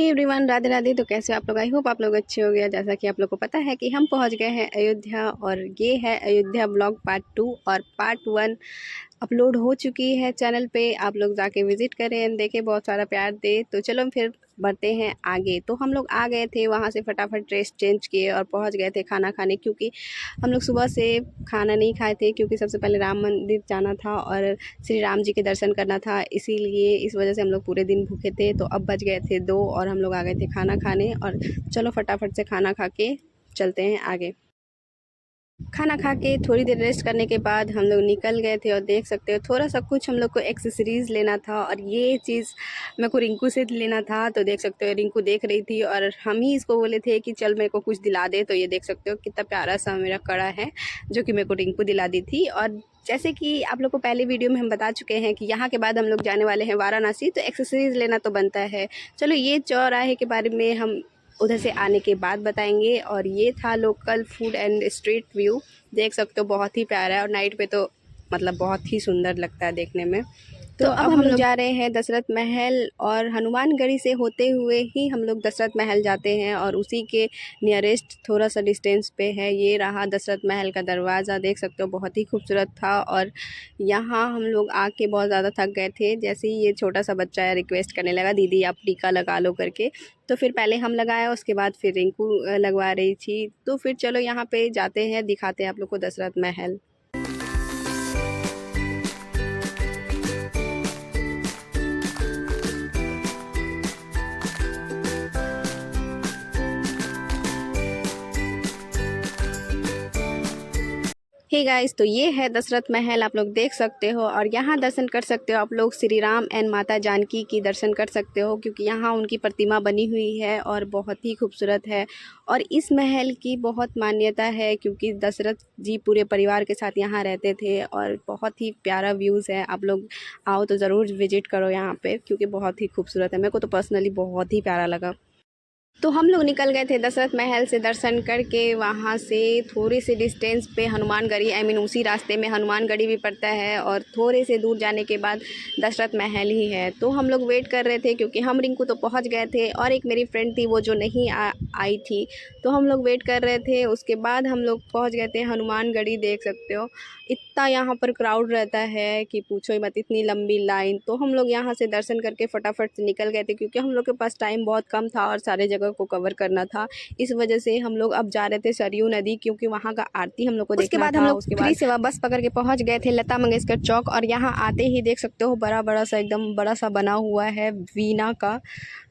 Hey everyone, Radhe Radhe. तो कैसे आप लोग? आई होप आप लोग अच्छे हो गया। जैसा कि आप लोग को पता है कि हम पहुंच गए हैं अयोध्या, और ये है अयोध्या ब्लॉग पार्ट 2 और पार्ट 1 अपलोड हो चुकी है चैनल पे। आप लोग जाके विजिट करें, देखें, बहुत सारा प्यार दे। तो चलो फिर बढ़ते हैं आगे। तो हम लोग आ गए थे वहाँ से, फटाफट ड्रेस चेंज किए और पहुँच गए थे खाना खाने, क्योंकि हम लोग सुबह से खाना नहीं खाए थे, क्योंकि सबसे पहले राम मंदिर जाना था और श्री राम जी के दर्शन करना था। इसीलिए इस वजह से हम लोग पूरे दिन भूखे थे। तो अब बज गए थे 2 और हम लोग आ गए थे खाना खाने। और चलो फटाफट से खाना खा के चलते हैं आगे। खाना खा के थोड़ी देर रेस्ट करने के बाद हम लोग निकल गए थे, और देख सकते हो थोड़ा सा कुछ हम लोग को एक्सेसरीज़ लेना था, और ये चीज़ मेरे को रिंकू से लेना था। तो देख सकते हो रिंकू देख रही थी और हम ही इसको बोले थे कि चल मेरे को कुछ दिला दे। तो ये देख सकते हो कितना प्यारा सा मेरा कड़ा है, जो कि मेरे को रिंकू दिला दी थी। और जैसे कि आप लोग को पहले वीडियो में हम बता चुके हैं कि यहाँ के बाद हम लोग जाने वाले हैं वाराणसी, तो एक्सेसरीज़ लेना तो बनता है। चलो ये चौराहे के बारे में हम उधर से आने के बाद बताएंगे। और ये था local food and street view, देख सकते हो बहुत ही प्यारा है, और नाइट पे तो मतलब बहुत ही सुंदर लगता है देखने में। तो अब हम लोग जा रहे हैं दशरथ महल, और हनुमानगढ़ी से होते हुए ही हम लोग दशरथ महल जाते हैं, और उसी के नियरेस्ट थोड़ा सा डिस्टेंस पे है। ये रहा दशरथ महल का दरवाज़ा, देख सकते हो बहुत ही खूबसूरत था। और यहाँ हम लोग आके बहुत ज़्यादा थक गए थे। जैसे ही ये छोटा सा बच्चा है रिक्वेस्ट करने लगा, दीदी आप टीका लगा लो करके, तो फिर पहले हम लगाया, उसके बाद फिर रिंकू लगवा रही थी। तो फिर चलो यहाँ पे जाते हैं, दिखाते हैं आप लोग को दशरथ महल। हे गाइस, तो ये है दशरथ महल, आप लोग देख सकते हो। और यहाँ दर्शन कर सकते हो आप लोग श्री राम एंड माता जानकी की दर्शन कर सकते हो, क्योंकि यहाँ उनकी प्रतिमा बनी हुई है और बहुत ही खूबसूरत है। और इस महल की बहुत मान्यता है, क्योंकि दशरथ जी पूरे परिवार के साथ यहाँ रहते थे, और बहुत ही प्यारा व्यूज़ है। आप लोग आओ तो ज़रूर विजिट करो यहाँ पे, क्योंकि बहुत ही खूबसूरत है। मेरे को तो पर्सनली बहुत ही प्यारा लगा। तो हम लोग निकल गए थे दशरथ महल से दर्शन करके। वहाँ से थोड़े से डिस्टेंस पे हनुमानगढ़ी, उसी रास्ते में हनुमानगढ़ी भी पड़ता है, और थोड़े से दूर जाने के बाद दशरथ महल ही है। तो हम लोग वेट कर रहे थे, क्योंकि हम रिंकू तो पहुँच गए थे, और एक मेरी फ्रेंड थी वो जो नहीं आई थी। तो हम लोग वेट कर रहे थे। उसके बाद हम लोग पहुँच गए थे हनुमानगढ़ी। देख सकते हो इतना यहाँ पर क्राउड रहता है कि पूछो ही मत, इतनी लंबी लाइन। तो हम लोग यहाँ से दर्शन करके फटाफट से निकल गए थे, क्योंकि हम लोग के पास टाइम बहुत कम था और सारे जगह को कवर करना था। इस वजह से हम लोग अब जा रहे थे सरयू नदी, क्योंकि वहाँ का आरती हम लोग को देखना था। उसके बाद हम लोग फ्री सेवा बस पकड़ के पहुँच गए थे लता मंगेशकर चौक। और यहाँ आते ही देख सकते हो बड़ा बड़ा सा, एकदम बड़ा सा बना हुआ है वीणा का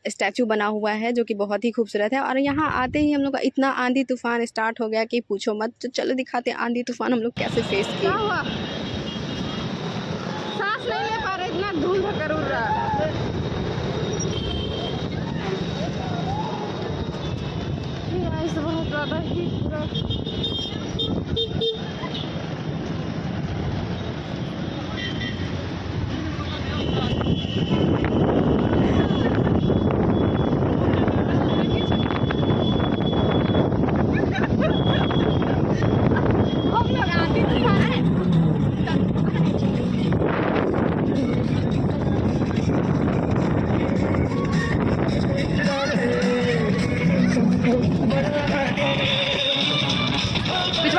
स्टैचू बना हुआ है, जो कि बहुत ही खूबसूरत है। और यहाँ आते ही हम लोग का इतना आंधी तूफान स्टार्ट हो गया कि पूछो मत। तो चलो दिखाते आंधी तूफान हम लोग कैसे फेस किए। सांस नहीं ले पा रहे, इतना धूल धक्कर उड़ रहा है। बहुत ज़्यादा ही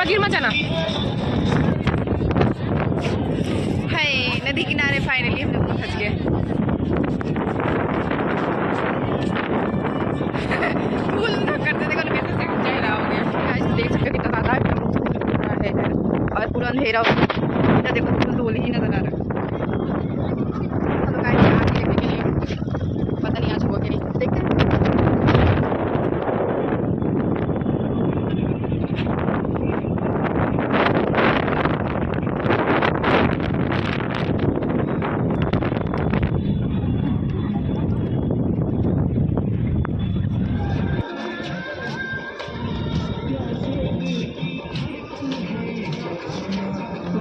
गिर मत जाना। हाय, नदी किनारे फाइनली हम लोग पहुंच गए। फूल करते देखो कैसे चेहरा हो गया। गाइस देख सकते हो कितना ज़्यादा है, और पूरा अंधेरा हो गया। देखो धूल ही नजर आ रहा है। हम गाइस आगे देखने के लिए, पता नहीं आज होगा कि नहीं, देखते हैं।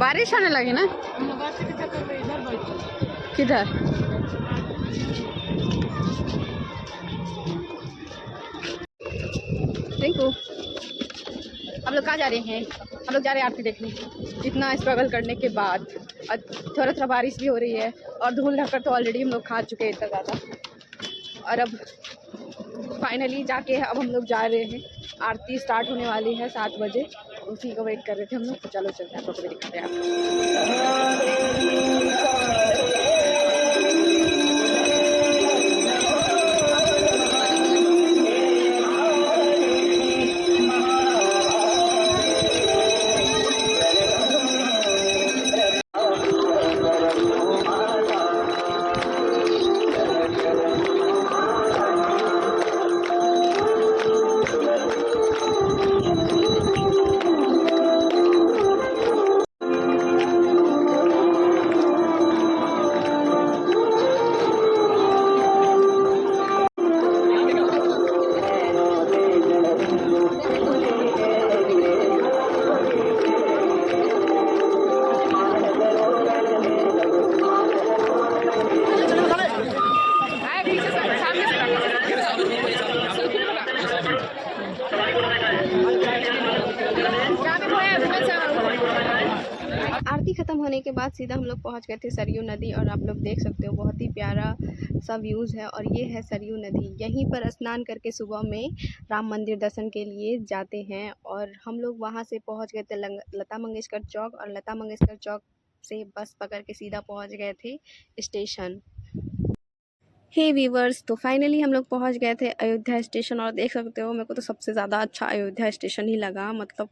बारिश आने लगी ना, किधर? रिंकू, हम लोग कहाँ जा रहे हैं? हम लोग जा रहे हैं आरती देखने। इतना स्ट्रगल करने के बाद थोड़ा थोड़ा बारिश भी हो रही है, और धूल ढककर तो ऑलरेडी हम लोग खा चुके हैं इतना ज़्यादा। और अब फाइनली जाके अब हम लोग जा रहे हैं, आरती स्टार्ट होने वाली है 7 बजे, उसी को वेट कर रहे थे हम लोग। तो चलो चलते हैं, आपको भी दिखाते हैं आरती ख़त्म होने के बाद सीधा हम लोग पहुंच गए थे सरयू नदी, और आप लोग देख सकते हो बहुत ही प्यारा सा व्यूज़ है। और ये है सरयू नदी, यहीं पर स्नान करके सुबह में राम मंदिर दर्शन के लिए जाते हैं। और हम लोग वहां से पहुंच गए थे लता मंगेशकर चौक, और लता मंगेशकर चौक से बस पकड़ के सीधा पहुंच गए थे स्टेशन। हे वीवर्स, तो फाइनली हम लोग पहुंच गए थे अयोध्या स्टेशन, और देख सकते हो मेरे को तो सबसे ज़्यादा अच्छा अयोध्या स्टेशन ही लगा। मतलब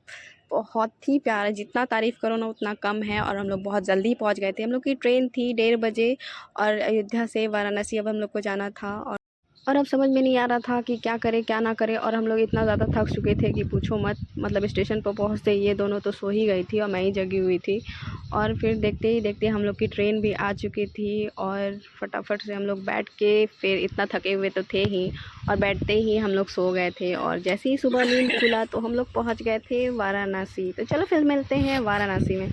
बहुत ही प्यारा, जितना तारीफ़ करो ना उतना कम है। और हम लोग बहुत जल्दी पहुंच गए थे, हम लोग की ट्रेन थी 1:30 बजे, और अयोध्या से वाराणसी अब हम लोग को जाना था। और अब समझ में नहीं आ रहा था कि क्या करें क्या ना करें, और हम लोग इतना ज़्यादा थक चुके थे कि पूछो मत। मतलब स्टेशन पर पहुँचते ये दोनों तो सो ही गई थी और मैं ही जगी हुई थी। और फिर देखते ही देखते हम लोग की ट्रेन भी आ चुकी थी, और फटाफट से हम लोग बैठ के, फिर इतना थके हुए तो थे ही, और बैठते ही हम लोग सो गए थे। और जैसे ही सुबह नींद खुला तो हम लोग पहुँच गए थे वाराणसी। तो चलो फिर मिलते हैं वाराणसी में।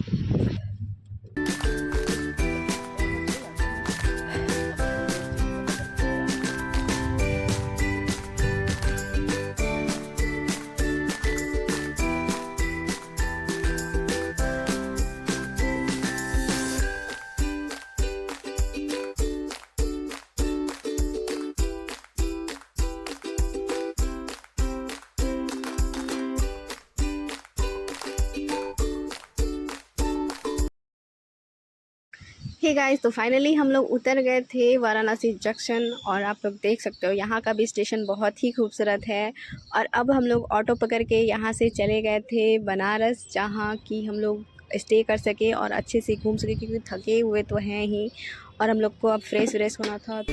हे गाइस, तो फाइनली हम लोग उतर गए थे वाराणसी जंक्शन, और आप लोग देख सकते हो यहाँ का भी स्टेशन बहुत ही खूबसूरत है। और अब हम लोग ऑटो पकड़ के यहाँ से चले गए थे बनारस, जहाँ कि हम लोग स्टे कर सके और अच्छे से घूम सके, क्योंकि थके हुए तो हैं ही, और हम लोग को अब फ्रेश व्रेश होना था।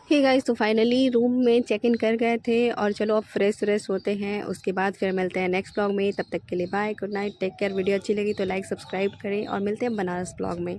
हे गाइस, तो फाइनली रूम में चेक इन कर गए थे, और चलो अब फ्रेश व्रेश होते हैं, उसके बाद फिर मिलते हैं नेक्स्ट ब्लॉग में। तब तक के लिए bye, good night, take care. Video अच्छी लगी तो लाइक सब्सक्राइब करें, और मिलते हैं बनारस ब्लॉग में।